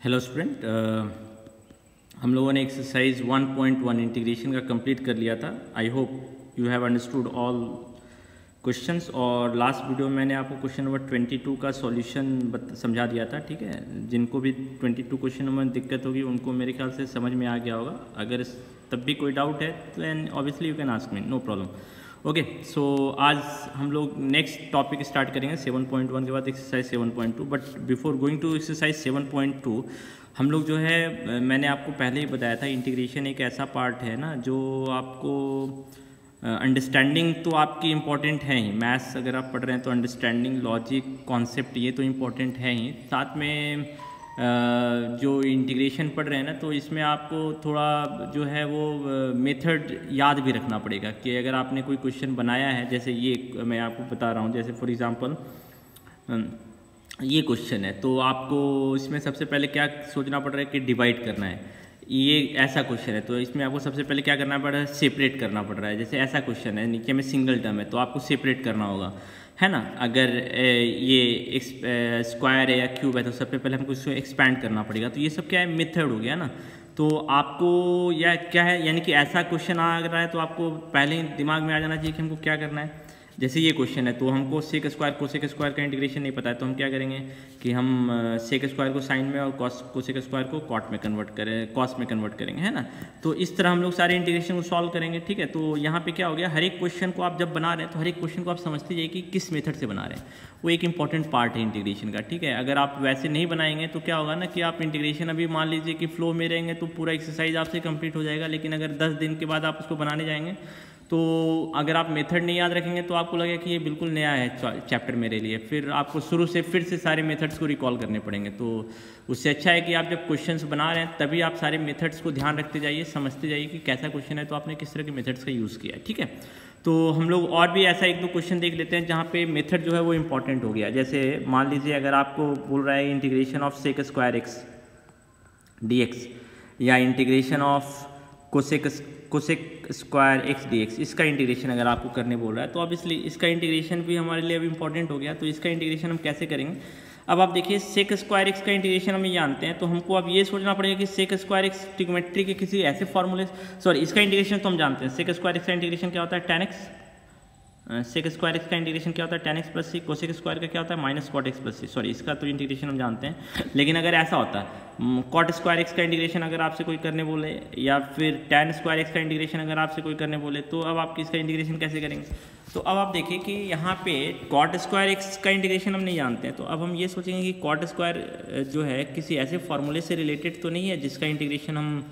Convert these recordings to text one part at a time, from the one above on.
Hello student, हम लोगों ने एक्सरसाइज 1.1 इंटीग्रेशन का कंप्लीट कर लिया था। I hope you have understood all questions. और लास्ट वीडियो में मैंने आपको क्वेश्चन नंबर 22 का सॉल्यूशन समझा दिया था। ठीक है, जिनको भी 22 क्वेश्चन नंबर में दिक्कत होगी उनको मेरे ख्याल से समझ में आ गया होगा। अगर तब भी कोई डाउट है तो and obviously you can ask me, no problem. Okay, so आज हम लोग नेक्स्ट टॉपिक स्टार्ट करेंगे 7.1 के बाद exercise 7.2। But before going to exercise 7.2 हम लोग जो है, मैंने आपको पहले ही बताया था, इंटीग्रेशन एक ऐसा पार्ट है ना जो आपको अंडरस्टैंडिंग तो आपकी इम्पॉर्टेंट है ही। मैथ्स अगर आप पढ़ रहे हैं तो अंडरस्टैंडिंग, लॉजिक, कॉन्सेप्ट ये तो इम्पॉर्टेंट है ही। साथ में जो इंटीग्रेशन पढ़ रहे हैं ना तो इसमें आपको थोड़ा जो है वो मेथड याद भी रखना पड़ेगा कि अगर आपने कोई क्वेश्चन बनाया है, जैसे ये मैं आपको बता रहा हूँ, जैसे फॉर एग्जांपल ये क्वेश्चन है तो आपको इसमें सबसे पहले क्या सोचना पड़ रहा है कि डिवाइड करना है। ये ऐसा क्वेश्चन है तो इसमें आपको सबसे पहले क्या करना पड़ रहा है, सेपरेट करना पड़ रहा है। जैसे ऐसा क्वेश्चन है, नीचे में सिंगल टर्म है तो आपको सेपरेट करना होगा, है ना। अगर ये स्क्वायर है या क्यूब है तो सबसे पहले हमको इसको एक्सपैंड करना पड़ेगा। तो ये सब क्या है, मेथड हो गया ना। तो आपको या क्या है, यानी कि ऐसा क्वेश्चन आ रहा है तो आपको पहले ही दिमाग में आ जाना चाहिए कि हमको क्या करना है। जैसे ये क्वेश्चन है तो हमको सेक स्क्वायर कोसेक स्क्वायर का इंटीग्रेशन नहीं पता है तो हम क्या करेंगे कि हम सेक स्क्वायर को साइन में और कोसेक स्क्वायर को कॉट में कन्वर्ट करें, कॉस में कन्वर्ट करेंगे, है ना। तो इस तरह हम लोग सारे इंटीग्रेशन को सॉल्व करेंगे। ठीक है, तो यहाँ पे क्या हो गया, हर एक क्वेश्चन को आप जब बना रहे हैं तो हर एक क्वेश्चन को आप समझते जाइए कि किस मेथड से बना रहे हैं। वो एक इंपॉर्टेंट पार्ट है इंटीग्रेशन का। ठीक है, अगर आप वैसे नहीं बनाएंगे तो क्या होगा ना कि आप इंटीग्रेशन अभी मान लीजिए कि फ्लो में रहेंगे तो पूरा एक्सरसाइज आपसे कंप्लीट हो जाएगा, लेकिन अगर 10 दिन के बाद आप उसको बनाने जाएंगे तो अगर आप मेथड नहीं याद रखेंगे तो आपको लगेगा कि ये बिल्कुल नया है चैप्टर मेरे लिए, फिर आपको शुरू से फिर से सारे मेथड्स को रिकॉल करने पड़ेंगे। तो उससे अच्छा है कि आप जब क्वेश्चंस बना रहे हैं तभी आप सारे मेथड्स को ध्यान रखते जाइए, समझते जाइए कि कैसा क्वेश्चन है तो आपने किस तरह के मेथड्स का यूज़ किया है। ठीक है, तो हम लोग और भी ऐसा एक दो क्वेश्चन देख लेते हैं जहाँ पे मेथड जो है वो इंपॉर्टेंट हो गया। जैसे मान लीजिए अगर आपको बोल रहा है integration of sec square x d x या integration of cosec square x d x, इसका इंटीग्रेशन अगर आपको करने बोल रहा है तो ऑब्वियसली इसका इंटीग्रेशन भी हमारे लिए अब इंपॉर्टेंट हो गया। तो इसका इंटीग्रेशन हम कैसे करेंगे, अब आप देखिए सेक स्क्वायर एक्स का इंटीग्रेशन हम जानते हैं तो हमको अब ये सोचना पड़ेगा कि सेक स्क्वायर एक्स ट्रिग्नोमेट्री के किसी ऐसे फॉर्मूले, सॉरी इसका इंटीग्रेशन तो हम जानते हैं, सेक स्क्वायर एक्स का इंटीग्रेशन क्या होता है, tan x। Sec square x का इंटीग्रेशन क्या होता है, tan x plus c. Cosec square का क्या होता है, minus cot x plus c. Sorry इसका तो इंटीग्रेशन हम जानते हैं, लेकिन अगर ऐसा होता है कॉट स्क्वायर एक्स का इंटीग्रेशन अगर आपसे कोई करने बोले या फिर tan स्क्वायर एक्स का इंटीग्रेशन अगर आपसे कोई करने बोले तो अब आप इसका इंटीग्रेशन कैसे करेंगे। तो अब आप देखिए कि यहाँ पे कॉट स्क्वायर एक्स का इंटीग्रेशन हम नहीं जानते हैं तो अब हम ये सोचेंगे कि कॉट स्क्वायर जो है किसी ऐसे फॉर्मूले से रिलेटेड तो नहीं है जिसका इंटीग्रेशन हम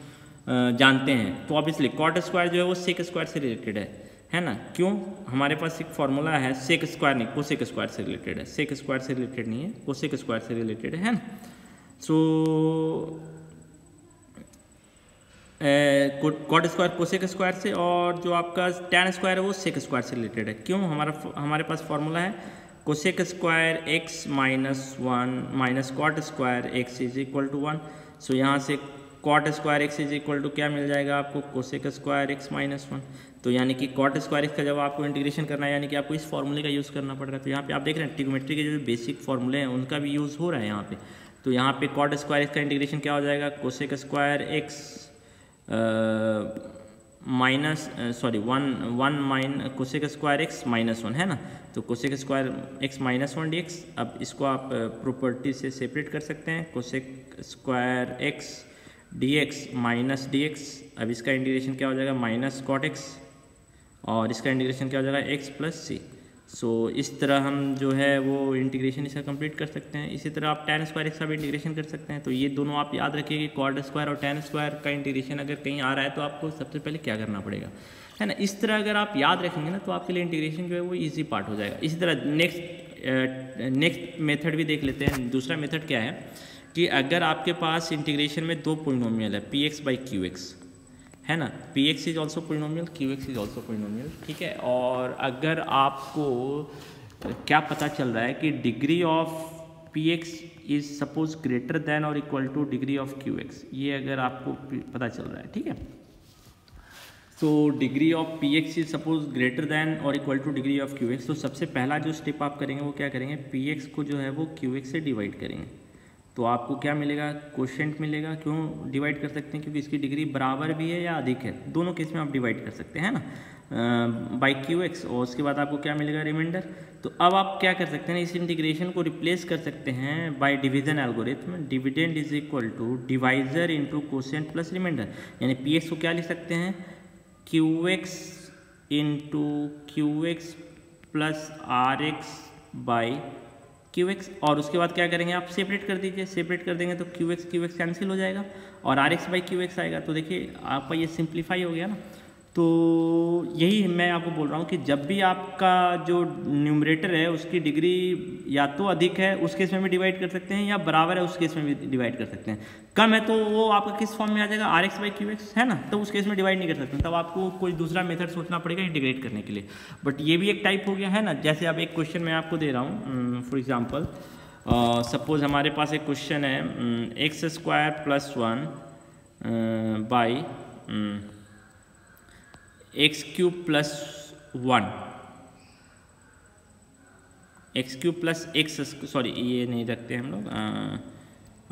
जानते हैं। तो ऑब्वियसली कॉट स्क्वायर जो है वो सेक स्क्वायर से रिलेटेड है ना। क्यों, हमारे पास एक फॉर्मूला है, सेक स्क्वायर नहीं कोसेक स्क्वायर से रिलेटेड है, सेक स्क्वायर से रिलेटेड नहीं है, कोसेक स्क्वायर से रिलेटेड है ना। सो कॉट स्क्वायर कोसेक स्क्वायर से और जो आपका tan स्क्वायर है वो सेक स्क्वायर से रिलेटेड है। क्यों, हमारे पास फॉर्मूला है cosec square x minus 1 minus cot square x is equal to 1। So यहाँ से cot square x is equal to क्या मिल जाएगा आपको, कोसेक स्क्वायर एक्स माइनस 1। तो यानी कि कॉट स्क्वायर एक्स का जब आपको इंटीग्रेशन करना है यानी कि आपको इस फॉर्मूले का यूज़ करना पड़ रहा है। तो यहाँ पे आप देख रहे हैं ट्रिग्नोमेट्री के जो बेसिक फॉर्मूले हैं उनका भी यूज़ हो रहा है यहाँ पे। तो यहाँ पे कॉट स्क्वायर एक्स का इंटीग्रेशन क्या हो जाएगा, cosec square x minus sorry one mine cosec square x minus 1, है ना। तो cosec square x minus 1 D x, अब इसको आप प्रॉपर्टी से सेपरेट कर सकते हैं, cosec square x d x minus D x. अब इसका इंटीग्रेशन क्या हो जाएगा, माइनस कॉट एक्स, और इसका इंटीग्रेशन क्या हो जाएगा, एक्स प्लस सी। सो इस तरह हम जो है वो इंटीग्रेशन इसका कंप्लीट कर सकते हैं। इसी तरह आप tan स्क्वायर एक्स का भी इंटीग्रेशन कर सकते हैं। तो ये दोनों आप याद रखिए कि कॉट स्क्वायर और tan स्क्वायर का इंटीग्रेशन अगर कहीं आ रहा है तो आपको सबसे पहले क्या करना पड़ेगा, है ना। इस तरह अगर आप याद रखेंगे ना तो आपके लिए इंटीग्रेशन जो है वो ईजी पार्ट हो जाएगा। इसी तरह नेक्स्ट मेथड भी देख लेते हैं। दूसरा मेथड क्या है कि अगर आपके पास इंटीग्रेशन में दो पोलिनोमियल है P x by Q X, है ना, P x is also polynomial, Q x is also polynomial. ठीक है, और अगर आपको क्या पता चल रहा है कि degree of p x is suppose greater than और equal to degree of q x, ये अगर आपको पता चल रहा है, ठीक है, तो degree of p x is suppose greater than और equal to degree of q x, तो सबसे पहला जो स्टेप आप करेंगे वो क्या करेंगे, पी एक्स को जो है वो क्यू एक्स से डिवाइड करेंगे। तो आपको क्या मिलेगा, कोशेंट मिलेगा। क्यों डिवाइड कर सकते हैं, क्योंकि इसकी डिग्री बराबर भी है या अधिक है, दोनों केस में आप डिवाइड कर सकते हैं ना, बाई क्यू एक्स, और उसके बाद आपको क्या मिलेगा, रिमाइंडर। तो अब आप क्या कर सकते हैं, इस इंटीग्रेशन को रिप्लेस कर सकते हैं by division algorithm. Dividend is equal to divisor into quotient plus remainder, यानी पी एक्स को क्या लिख सकते हैं, Q X into Q X plus R X by Q X, और उसके बाद क्या करेंगे आप सेपरेट कर दीजिए। सेपरेट कर देंगे तो क्यू एक्स कैंसिल हो जाएगा और R X by Q X आएगा। तो देखिए आपका ये सिंप्लीफाई हो गया ना। तो यही मैं आपको बोल रहा हूँ कि जब भी आपका जो न्यूमरेटर है उसकी डिग्री या तो अधिक है उस केस में भी डिवाइड कर सकते हैं, या बराबर है उस केस में भी डिवाइड कर सकते हैं। कम है तो वो आपका किस फॉर्म में आ जाएगा, R X by Q X, है ना, तो उस केस में डिवाइड नहीं कर सकते, तब आपको कोई दूसरा मेथड सोचना पड़ेगा इंटीग्रेट करने के लिए। बट ये भी एक टाइप हो गया है ना। जैसे अब एक क्वेश्चन मैं आपको दे रहा हूँ, फॉर एग्जाम्पल सपोज हमारे पास एक क्वेश्चन है x square plus 1 by x cube plus 1, x cube plus x, sorry ये नहीं रखते हम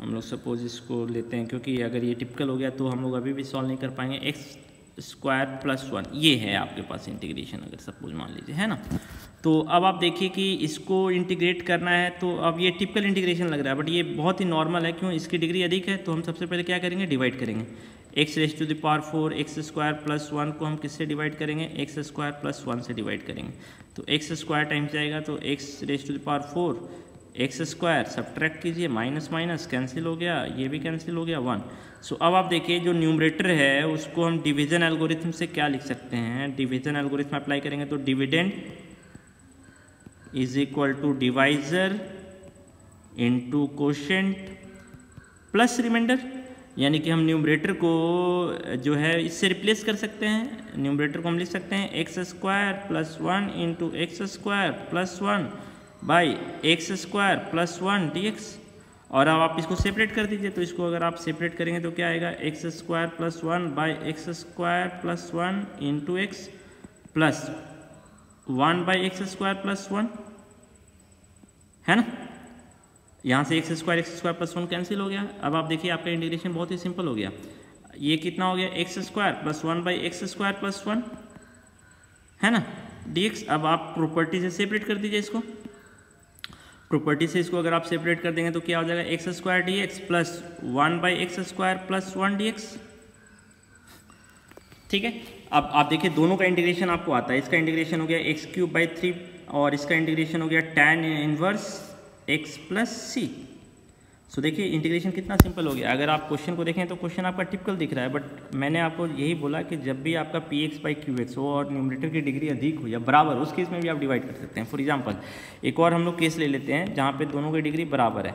लोग सपोज इसको लेते हैं, क्योंकि अगर ये टिपिकल हो गया तो हम लोग अभी भी सॉल्व नहीं कर पाएंगे। एक्स स्क्वायर प्लस 1 ये है आपके पास इंटीग्रेशन, अगर सपोज मान लीजिए, है ना। तो अब आप देखिए कि इसको इंटीग्रेट करना है, तो अब ये टिपिकल इंटीग्रेशन लग रहा है बट ये बहुत ही नॉर्मल है। क्यों, इसकी डिग्री अधिक है, तो हम सबसे पहले क्या करेंगे, डिवाइड करेंगे। X raise to the power 4 x square plus 1 को हम किससे डिवाइड करेंगे, एक्स स्क्वायर प्लस 1 से डिवाइड करेंगे। तो एक्स स्क्वायर टाइम्स जाएगा तो x raise to the power 4 x square, subtract कीजिए, माइनस माइनस कैंसिल हो गया, ये भी कैंसिल हो गया 1। सो अब आप देखिए जो न्यूमरेटर है उसको हम डिवीजन एल्गोरिथम से क्या लिख सकते हैं, डिवीजन एल्गोरिथम अप्लाई करेंगे तो dividend is equal to divisor into quotient plus remainder, यानी कि हम न्यूमरेटर को जो है इससे रिप्लेस कर सकते हैं। न्यूमरेटर को हम लिख सकते हैं x square plus 1 into x square plus 1 by x square plus 1 dx, और अब आप इसको सेपरेट कर दीजिए। तो इसको अगर आप सेपरेट करेंगे तो क्या आएगा, x square plus 1 by x square plus 1 into x plus 1 by x square plus 1, है ना। यहाँ से एक्स स्क्वायर प्लस 1 कैंसिल हो गया। अब आप देखिए आपका इंटीग्रेशन बहुत ही सिंपल हो गया। ये कितना हो गया, x square plus 1 by x square plus 1, है ना, dx। अब आप प्रॉपर्टी से सेपरेट कर दीजिए इसको। प्रॉपर्टी से इसको अगर आप सेपरेट कर देंगे तो क्या हो जाएगा, x square D x plus 1 by x square plus 1 dx, ठीक है। अब आप देखिए दोनों का इंटीग्रेशन आपको आता है। इसका इंटीग्रेशन हो गया एक्स क्यूब बाई 3 और इसका इंटीग्रेशन हो गया tan इनवर्स एक्स प्लस सी। सो देखिए इंटीग्रेशन कितना सिंपल हो गया। अगर आप क्वेश्चन को देखें तो क्वेश्चन आपका टिपिकल दिख रहा है, बट मैंने आपको यही बोला कि जब भी आपका P x by Q x हो और न्यूमरेटर की डिग्री अधिक हो या बराबर, उस केस में भी आप डिवाइड कर सकते हैं। फॉर एग्जांपल एक और हम लोग केस ले लेते हैं जहाँ पे दोनों की डिग्री बराबर है,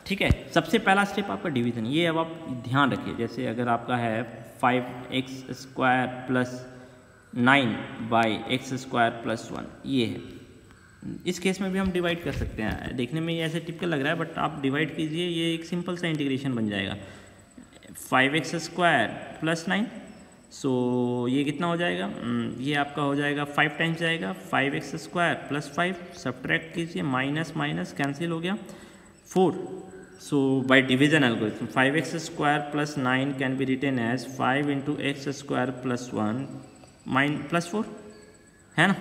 ठीक है। सबसे पहला स्टेप आपका डिवीजन, ये अब आप ध्यान रखिए। जैसे अगर आपका है 5x square plus 9 by x square plus 1, ये है। इस केस में भी हम डिवाइड कर सकते हैं। देखने में ये ऐसे टिपिकल लग रहा है बट आप डिवाइड कीजिए, ये एक सिंपल सा इंटीग्रेशन बन जाएगा। 5x स्क्वायर प्लस 9, सो ये कितना हो जाएगा, ये आपका हो जाएगा 5 टाइम्स जाएगा 5x स्क्वायर प्लस 5, सब्ट्रैक्ट कीजिए, माइनस माइनस कैंसिल हो गया 4। So by division algorithm 5x square plus 9 can be written as 5 into x square plus 1 plus 4, है ना।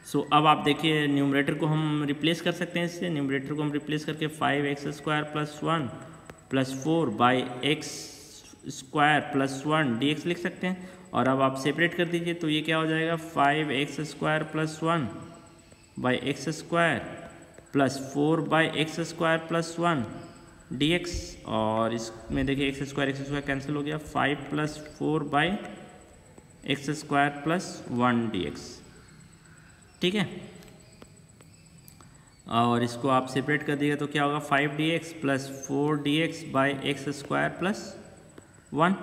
सो अब आप देखिए न्यूमरेटर को हम रिप्लेस कर सकते हैं इससे। न्यूमरेटर को हम रिप्लेस करके 5x square plus 1 plus 4 by x square plus 1 dx लिख सकते हैं। और अब आप सेपरेट कर दीजिए तो ये क्या हो जाएगा, 5x square plus 1 by x square plus 4 by x square plus 1 dx, और इसमें देखिए एक्स स्क्वायर कैंसिल हो गया, 5 plus 4 by x square plus 1 dx, ठीक है। और इसको आप सेपरेट कर दिएगा तो क्या होगा, 5 dx plus 4 dx by x square plus 1।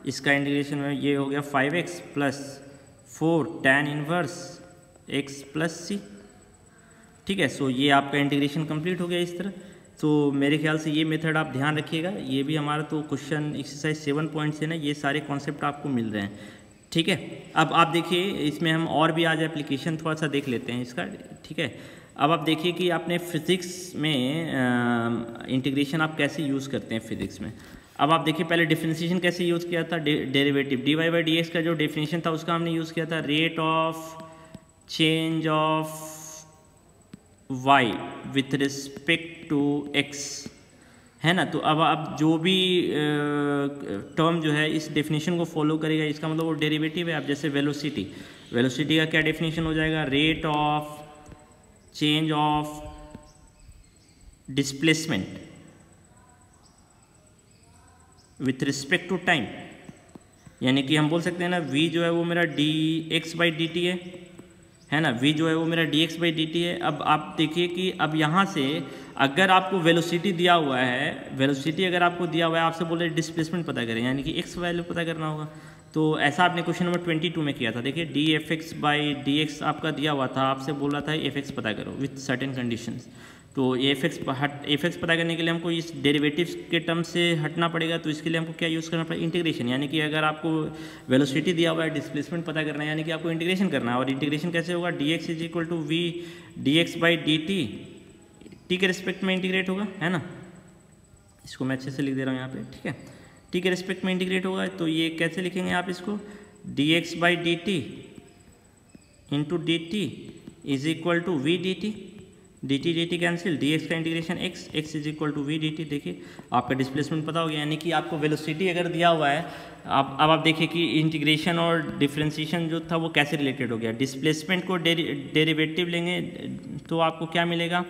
इसका इंटीग्रेशन में ये हो गया 5x plus 4 tan inverse x plus c, ठीक है। सो ये आपका इंटीग्रेशन कंप्लीट हो गया इस तरह। तो मेरे ख्याल से ये मेथड आप ध्यान रखिएगा। ये भी हमारा तो क्वेश्चन एक्सरसाइज 7 पॉइंट से ना ये सारे कॉन्सेप्ट आपको मिल रहे हैं, ठीक है। अब आप देखिए इसमें हम और भी आज एप्लीकेशन थोड़ा सा देख लेते हैं इसका, ठीक है। अब आप देखिए कि आपने फिज़िक्स में इंटीग्रेशन आप कैसे यूज़ करते हैं फिज़िक्स में। अब आप देखिए पहले डिफरेंशिएशन कैसे यूज़ किया था, डेरिवेटिव dy/dx का जो डेफिनेशन था उसका हमने यूज़ किया था rate of change of y with respect to x, है ना। तो अब आप जो भी टर्म जो है इस डेफिनेशन को फॉलो करेगा, इसका मतलब वो डेरिवेटिव है। अब जैसे वेलोसिटी का क्या डेफिनेशन हो जाएगा, rate of change of displacement with respect to time, यानी कि हम बोल सकते हैं ना v जो है वो मेरा dx/dt है ना, v जो है वो मेरा dx/dt है। अब आप देखिए कि अब यहाँ से अगर आपको वेलोसिटी दिया हुआ है, वेलोसिटी अगर आपको दिया हुआ है, आपसे बोल रहे डिस्प्लेसमेंट पता करें, यानी कि x वैल्यू पता करना होगा। तो ऐसा आपने क्वेश्चन नंबर 22 में किया था। देखिए dfx/dx आपका दिया हुआ था, आपसे बोल रहा था fx पता करो विथ सर्टेन कंडीशंस। तो fx पता करने के लिए हमको इस डेरिवेटिव्स के टर्म से हटना पड़ेगा। तो इसके लिए हमको क्या यूज़ करना पड़ेगा, इंटीग्रेशन। यानी कि अगर आपको वेलोसिटी दिया हुआ है, डिस्प्लेसमेंट पता करना है, यानी कि आपको इंटीग्रेशन करना है। और इंटीग्रेशन कैसे होगा, dx = v dx/dt, t के रिस्पेक्ट में इंटीग्रेट होगा, है ना। इसको मैं अच्छे से लिख दे रहा हूँ यहाँ पे, ठीक है। t के रिस्पेक्ट में इंटीग्रेट होगा, तो ये कैसे लिखेंगे आप इसको, dx/dt into dt is equal to v dt cancel, dx का integration x is equal to v dt। देखिए आपका डिस्प्लेसमेंट पता हो गया, यानी कि आपको वेलोसिटी अगर दिया हुआ है, अब आप देखिए कि इंटीग्रेशन और डिफरेंशिएशन जो था वो कैसे रिलेटेड हो गया। डिस्प्लेसमेंट को डेरिवेटिव लेंगे तो आपको क्या मिलेगा,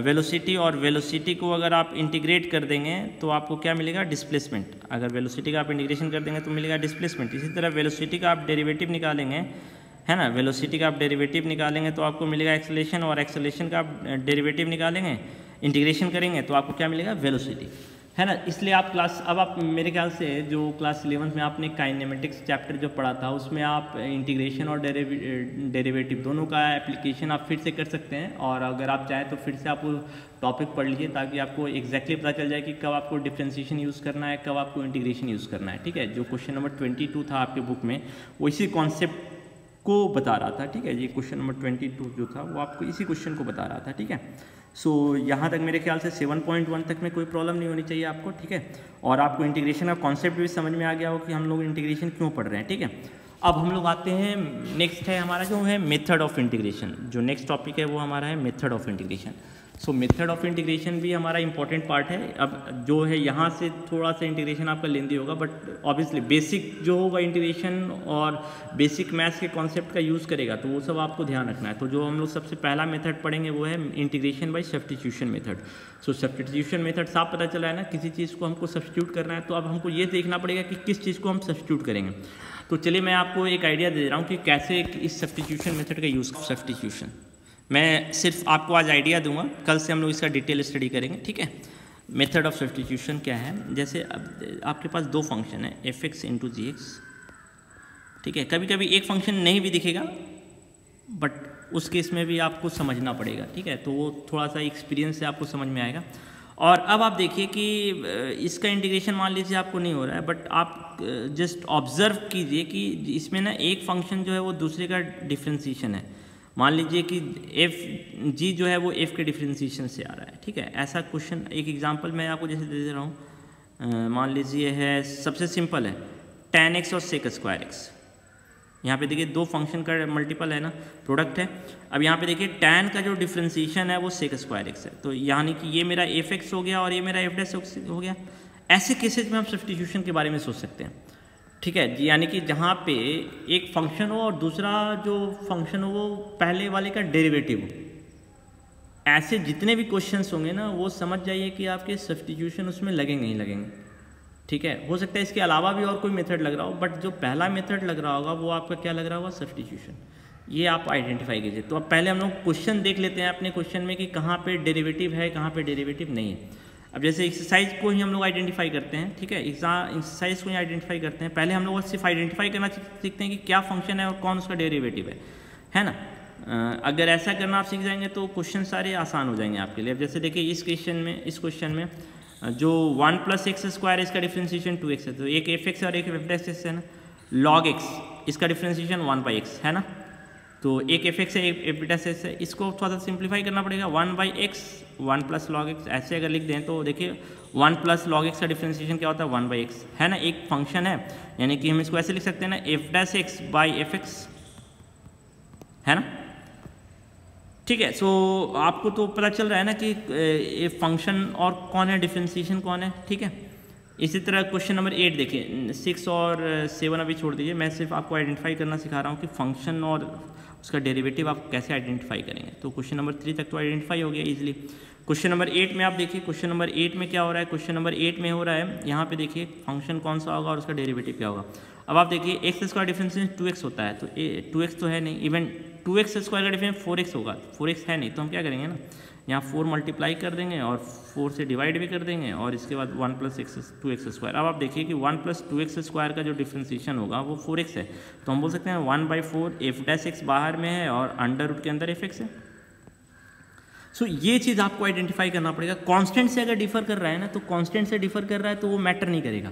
वेलोसिटी, और वेलोसिटी को अगर आप इंटीग्रेट कर देंगे तो आपको क्या मिलेगा, डिस्प्लेसमेंट। अगर वेलोसिटी का आप इंटीग्रेशन कर देंगे तो मिलेगा डिस्प्लेसमेंट। इसी तरह वेलोसिटी का आप डेरिवेटिव निकालेंगे, है ना, वेलोसिटी का आप डेरिवेटिव निकालेंगे तो आपको मिलेगा एक्सेलरेशन, और एक्सेलरेशन का आप डेरिवेटिव निकालेंगे, इंटीग्रेशन करेंगे तो आपको क्या मिलेगा, वेलोसिटी, है ना। इसलिए आप अब आप मेरे ख्याल से जो क्लास 11th में आपने काइनेमेटिक्स चैप्टर जो पढ़ा था उसमें आप इंटीग्रेशन और डेरिवेटिव दोनों का एप्लीकेशन आप फिर से कर सकते हैं। और अगर आप चाहें तो फिर से आप टॉपिक पढ़ लीजिए, ताकि आपको एग्जैक्टली पता चल जाए कि कब आपको डिफरेंशिएशन यूज़ करना है, कब आपको इंटीग्रेशन यूज़ करना है, ठीक है। जो क्वेश्चन नंबर 22 था आपके बुक में वो इसी कॉन्सेप्ट को बता रहा था, ठीक है। ये क्वेश्चन नंबर 22 जो था वो आपको इसी क्वेश्चन को बता रहा था, ठीक है। सो यहाँ तक मेरे ख्याल से 7.1 तक में कोई प्रॉब्लम नहीं होनी चाहिए आपको, ठीक है। और आपको इंटीग्रेशन का कॉन्सेप्ट भी समझ में आ गया हो कि हम लोग इंटीग्रेशन क्यों पढ़ रहे हैं, ठीक है। अब हम लोग आते हैं, नेक्स्ट है हमारा जो है मेथड ऑफ इंटीग्रेशन। जो नेक्स्ट टॉपिक है वो हमारा है method of integration. So method of integration भी हमारा इंपॉर्टेंट पार्ट है। अब जो है यहाँ से थोड़ा सा इंटीग्रेशन आपका लेंदी होगा, बट ऑब्वियसली बेसिक जो होगा इंटीग्रेशन और बेसिक मैथ्स के कॉन्सेप्ट का यूज़ करेगा, तो वो सब आपको ध्यान रखना है। तो जो हम लोग सबसे पहला मेथड पढ़ेंगे वो है integration by substitution method. So substitution method साफ पता चला है ना, किसी चीज़ को हमको सब्स्टिट्यूट करना है, तो अब हमको ये देखना पड़ेगा कि किस चीज़ को हम सब्स्टिट्यूट करेंगे। तो चलिए मैं आपको एक आइडिया दे रहा हूँ कि कैसे इस सब्स्टिट्यूशन मेथड का यूज़, सब्स्टिट्यूशन मैं सिर्फ आपको आज आइडिया दूंगा, कल से हम लोग इसका डिटेल स्टडी करेंगे, ठीक है। मेथड ऑफ सब्स्टिट्यूशन क्या है, जैसे अब आपके पास दो फंक्शन है f(x) × g(x), ठीक है। कभी कभी एक फंक्शन नहीं भी दिखेगा, बट उस केस में भी आपको समझना पड़ेगा, ठीक है। तो वो थोड़ा सा एक्सपीरियंस से आपको समझ में आएगा। और अब आप देखिए कि इसका इंटीग्रेशन मान लीजिए आपको नहीं हो रहा है, बट आप जस्ट ऑब्जर्व कीजिए कि इसमें ना एक फंक्शन जो है वो दूसरे का डिफ्रेंशिएशन है। मान लीजिए कि g जो है वो f के डिफ्रेंशिएशन से आ रहा है, ठीक है। ऐसा क्वेश्चन, एक एग्जांपल मैं आपको जैसे दे दे रहा हूँ, मान लीजिए है, सबसे सिंपल है tan x और sec²x। यहाँ पे देखिए दो फंक्शन का मल्टीपल है ना, प्रोडक्ट है। अब यहाँ पे देखिए tan का जो डिफ्रेंशिएशन है वो sec²x है, तो यानी कि ये मेरा f(x) हो गया और ये मेरा f' हो गया। ऐसे केसेज में हम सब्स्टिट्यूशन के बारे में सोच सकते हैं, ठीक है जी। यानी कि जहाँ पे एक फंक्शन हो और दूसरा जो फंक्शन हो वो पहले वाले का डेरिवेटिव हो। ऐसे जितने भी क्वेश्चंस होंगे ना, वो समझ जाइए कि आपके सब्स्टिट्यूशन उसमें लगेंगे ही लगेंगे, ठीक है। हो सकता है इसके अलावा भी और कोई मेथड लग रहा हो, बट जो पहला मेथड लग रहा होगा वो आपका क्या लग रहा होगा, सब्स्टिट्यूशन। ये आप आइडेंटिफाई कीजिए। तो अब पहले हम लोग क्वेश्चन देख लेते हैं अपने क्वेश्चन में कि कहाँ पे डेरिवेटिव है, कहाँ पे डेरिवेटिव नहीं है। अब जैसे एक्सरसाइज को ही हम लोग आइडेंटिफाई करते हैं, ठीक है। एक्सरसाइज को ही आइडेंटिफाई करते हैं। पहले हम लोग सिर्फ आइडेंटिफाई करना सीखते हैं कि क्या फंक्शन है और कौन उसका डेरिवेटिव है ना। अगर ऐसा करना आप सीख जाएंगे तो क्वेश्चन सारे आसान हो जाएंगे आपके लिए। अब जैसे देखिए इस क्वेश्चन में जो 1 + x² इसका डिफ्रेंशिएशन 2x है, तो एक f(x) और एक f' है ना। log x इसका डिफ्रेंशिएशन 1/x है ना। तो एक एफ एक्स है, एक एफ बीटा एक्स है, इसको थोड़ा सा सिंप्लीफाई करना पड़ेगा। 1/x 1 + log x ऐसे अगर लिख दें तो देखिए 1 + log x का डिफ्रेंशिएशन क्या होता है 1/x, है ना, एक फंक्शन है, यानी कि हम इसको ऐसे लिख सकते हैं ना f'(x/fx), है ना, ठीक है। सो आपको तो पता चल रहा है ना कि फंक्शन और कौन है, डिफ्रेंशिएशन कौन है, ठीक है। इसी तरह क्वेश्चन नंबर 8 देखिए, 6 और 7 अभी छोड़ दीजिए, मैं सिर्फ आपको आइडेंटिफाई करना सिखा रहा हूँ कि फंक्शन और उसका डेरिवेटिव आप कैसे आइडेंटिफाई करेंगे। तो क्वेश्चन नंबर 3 तक तो आइडेंटिफाई हो गया इजीली। क्वेश्चन नंबर 8 में आप देखिए, क्वेश्चन नंबर 8 में क्या हो रहा है, क्वेश्चन नंबर 8 में हो रहा है, यहाँ पे देखिए फंक्शन कौन सा होगा और उसका डेरिवेटिव क्या होगा। अब आप देखिए x² डिफरेंशिएशन 2x होता है, तो 2x तो है नहीं, इवन 2x² का डिफरेंस 4x होगा, 4x है नहीं, तो हम क्या करेंगे ना, यहाँ 4 मल्टीप्लाई कर देंगे और 4 से डिवाइड भी कर देंगे और इसके बाद 1 + 2x²। अब आप देखिए कि 1 + 2x² का जो डिफ्रेंशिएशन होगा वो 4x है, तो हम बोल सकते हैं 1/4 f'(x) बाहर में है और अंडर रूट के अंदर fx है। सो ये चीज़ आपको आइडेंटिफाई करना पड़ेगा। कांस्टेंट से अगर डिफर कर रहा है ना, तो कांस्टेंट से डिफर कर रहा है तो वो मैटर नहीं करेगा।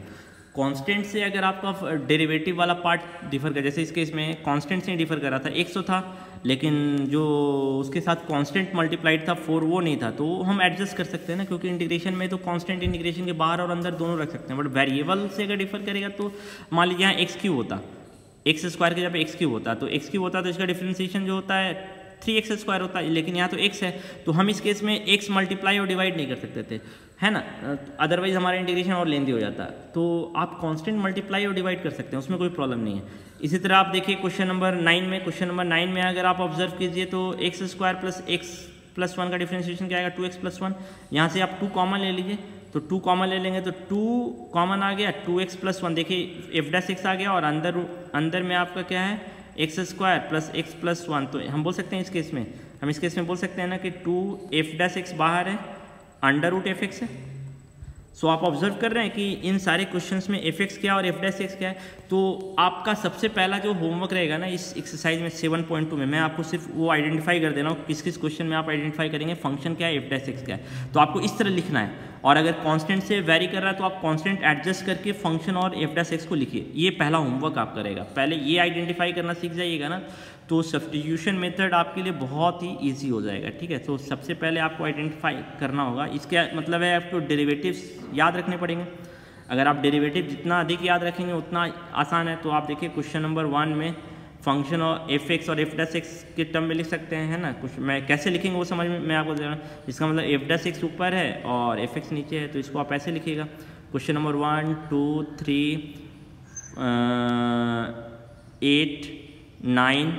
कांस्टेंट से अगर आपका डेरिवेटिव वाला पार्ट डिफर कर, जैसे इस केस में कांस्टेंट से डिफर कर रहा था, 100 था, लेकिन जो उसके साथ कांस्टेंट मल्टीप्लाइड था 4 वो नहीं था, तो हम एडजस्ट कर सकते हैं ना, क्योंकि इंटीग्रेशन में तो कांस्टेंट इंटीग्रेशन के बाहर और अंदर दोनों रख सकते हैं। बट वेरिएबल से अगर डिफर करेगा तो मान लीजिए यहाँ x³ होता, x² के जब x³ होता, तो x³ होता तो इसका डिफ्रेंशिएशन जो होता है 3x² होता है, लेकिन यहाँ तो x है, तो हम इस केस में x मल्टीप्लाई और डिवाइड नहीं कर सकते थे, है ना, अदरवाइज हमारा इंटीग्रेशन और लेंदी हो जाता। तो आप कांस्टेंट मल्टीप्लाई और डिवाइड कर सकते हैं, उसमें कोई प्रॉब्लम नहीं है। इसी तरह आप देखिए क्वेश्चन नंबर 9 में, क्वेश्चन नंबर 9 में अगर आप ऑब्जर्व कीजिए तो x² + x + 1 का डिफ्रेंशिएशन क्या आएगा 2x + 1, यहाँ से आप 2 कॉमन ले लीजिए, तो 2 कॉमन ले लेंगे तो 2 कॉमन आ गया, 2x + 1 देखिए f'(x) आ गया और अंदर में आपका क्या है x² + x + 1, तो हम बोल सकते हैं इस केस में बोल सकते हैं ना कि 2f'(x) बाहर है, अंडर रूट fx है। सो आप ऑब्जर्व कर रहे हैं कि इन सारे क्वेश्चंस में fx क्या और f'(x) क्या है। तो आपका सबसे पहला जो होमवर्क रहेगा ना इस एक्सरसाइज में 7.2 में, मैं आपको सिर्फ वो आइडेंटिफाई कर दे रहा हूँ किस किस क्वेश्चन में आप आइडेंटिफाई करेंगे फंक्शन क्या है, f'(x) क्या है, तो आपको इस तरह लिखना है। और अगर कांस्टेंट से वेरी कर रहा है तो आप कांस्टेंट एडजस्ट करके फंक्शन और f'(x) को लिखिए। ये पहला होमवर्क आप करेगा, पहले ये आइडेंटिफाई करना सीख जाइएगा ना, तो सब्स्टिट्यूशन मेथड आपके लिए बहुत ही ईजी हो जाएगा, ठीक है। तो सबसे पहले आपको आइडेंटिफाई करना होगा, इसका मतलब है आपको डेरिवेटिव्स याद रखने पड़ेंगे। अगर आप डेरिवेटिव जितना अधिक याद रखेंगे उतना आसान है। तो आप देखिए क्वेश्चन नंबर 1 में फंक्शन और f(x) और f'(x) के टर्म में लिख सकते हैं ना, कुछ मैं कैसे लिखेंगे वो समझ में मैं आपको दे रहा हूँ। इसका मतलब f'(x) ऊपर है और f(x) नीचे है, तो इसको आप ऐसे लिखिएगा। क्वेश्चन नंबर 1, 2, 3, 8, 9,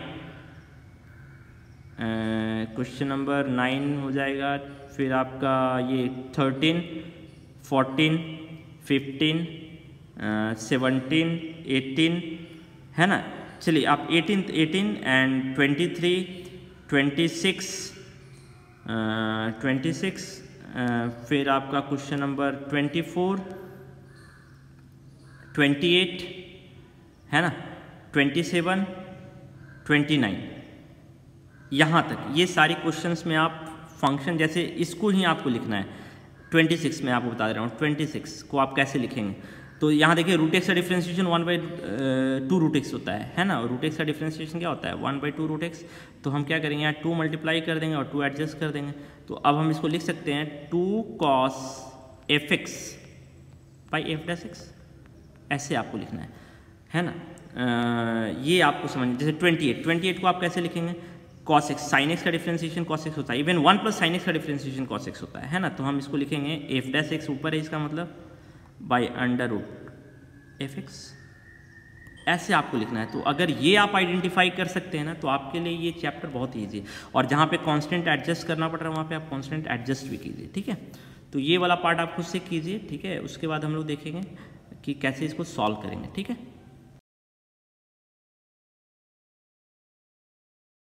क्वेश्चन नंबर 9 हो जाएगा, फिर आपका ये 13, 14, 15, 17, 18, है ना। चलिए आप 18 एंड 23, 26, 26, फिर आपका क्वेश्चन नंबर 24, 28, है ना, 27, 29, यहाँ तक ये सारी क्वेश्चंस में आप फंक्शन जैसे इसको ही आपको लिखना है। 26 में आपको बता दे रहा हूँ 26 को आप कैसे लिखेंगे। तो यहाँ देखिए √x का डिफ्रेंशिएशन 1/2 √x होता है ना, और √x का डिफ्रेंशिएशन क्या होता है 1/2 √x। तो हम क्या करेंगे यहाँ 2 मल्टीप्लाई कर देंगे और 2 एडजस्ट कर देंगे। तो अब हम इसको लिख सकते हैं 2 cos fx by f'(x), ऐसे आपको लिखना है ना। ये आपको समझना। जैसे 28 को आप कैसे लिखेंगे cos x, sin x का डिफ्रेंशिएशन cos x होता है, इवन 1 + sin x का डिफ्रेंशिएशन cos x होता है ना। तो हम इसको लिखेंगे f'(x) ऊपर है, इसका मतलब बाय √f(x), ऐसे आपको लिखना है। तो अगर ये आप आइडेंटिफाई कर सकते हैं ना तो आपके लिए ये चैप्टर बहुत ईजी है। और जहाँ पे कांस्टेंट एडजस्ट करना पड़ रहा है वहाँ पे आप कांस्टेंट एडजस्ट भी कीजिए, ठीक है। तो ये वाला पार्ट आप खुद से कीजिए, ठीक है। उसके बाद हम लोग देखेंगे कि कैसे इसको सॉल्व करेंगे, ठीक है।